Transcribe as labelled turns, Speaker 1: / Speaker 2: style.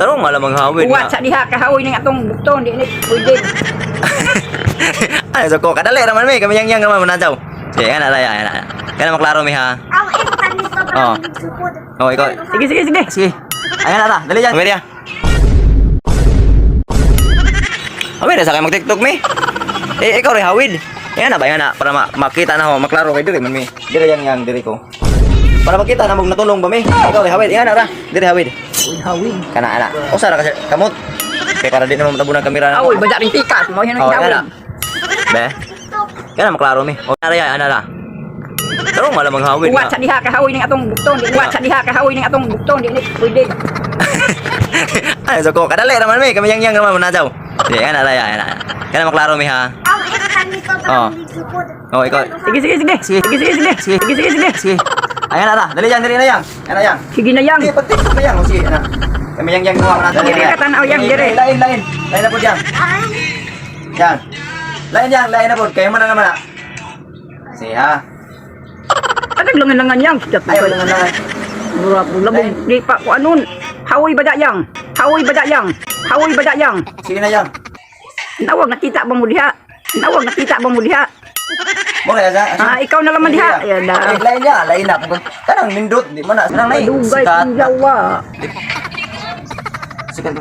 Speaker 1: Tarong malam manghawid
Speaker 2: Uwat sa diha kahawi ning atong bukton di ni pwede.
Speaker 1: Ay, so ko kadali naman mi, kami yang naman manadaw. Sige, ana laya, ana. Kana maklaro mi ha. Oh. Oh, ikaw.
Speaker 2: Sige.
Speaker 1: Sige. Ayan na, dali dyan. Amelia. Amelia, sa kayo mag-tiktok mi. Ikaw rin hawid. Ayan na, para makita na ho, maklaro kay diri man mi. Diri yang diri ko. Para makita na mong natulong ba mi. Ikaw rin hawid. Ayan na, diri hawid.
Speaker 2: Hawid.
Speaker 1: Kana ana. Usa ra kasi kamot. Kaya para di naman matabunan kamera na.
Speaker 2: Awoy bada ring tikas mo yan ang
Speaker 1: Oh,
Speaker 2: hawid.
Speaker 1: ana. Be. Kana maklaro mi. O ana ya, ana la. Tarong malam manghawid.
Speaker 2: Uwat sa diha kahawi ning atong bukton di uwat sa diha kahawi ning atong bukton di ni pwede.
Speaker 1: Ay, so ko kadali naman mi, kami yang naman manadaw. Sige, ana laya, ana. Kana maklaro mi ha. Oh. Oh, ikaw.
Speaker 2: Sige.
Speaker 1: Ayan na, dali yan, dali na yan. Ayan na yan.
Speaker 2: Sige na yang.
Speaker 1: Sige, pag-tiktok na yan. O, sige, ana. Kami yang gawa na.
Speaker 2: Diri ka tanaw yang diri.
Speaker 1: Lain na po dyan. Yan. Lain na po. Kayo man na naman na. Sige ha.
Speaker 2: Agad langan yang.
Speaker 1: Ayaw lang na.
Speaker 2: Murap labong di pa ko anon. Hawoy bada yang.
Speaker 1: Sige na yan.
Speaker 2: Nawag nakita ba mo diha?
Speaker 1: Mo kaya sa.
Speaker 2: Ah, ikaw na laman diha. Ayan na.
Speaker 1: Lain na. Kanang nindot. Di mo na. Kanang na.
Speaker 2: Dugay kung jawa.
Speaker 1: Sikat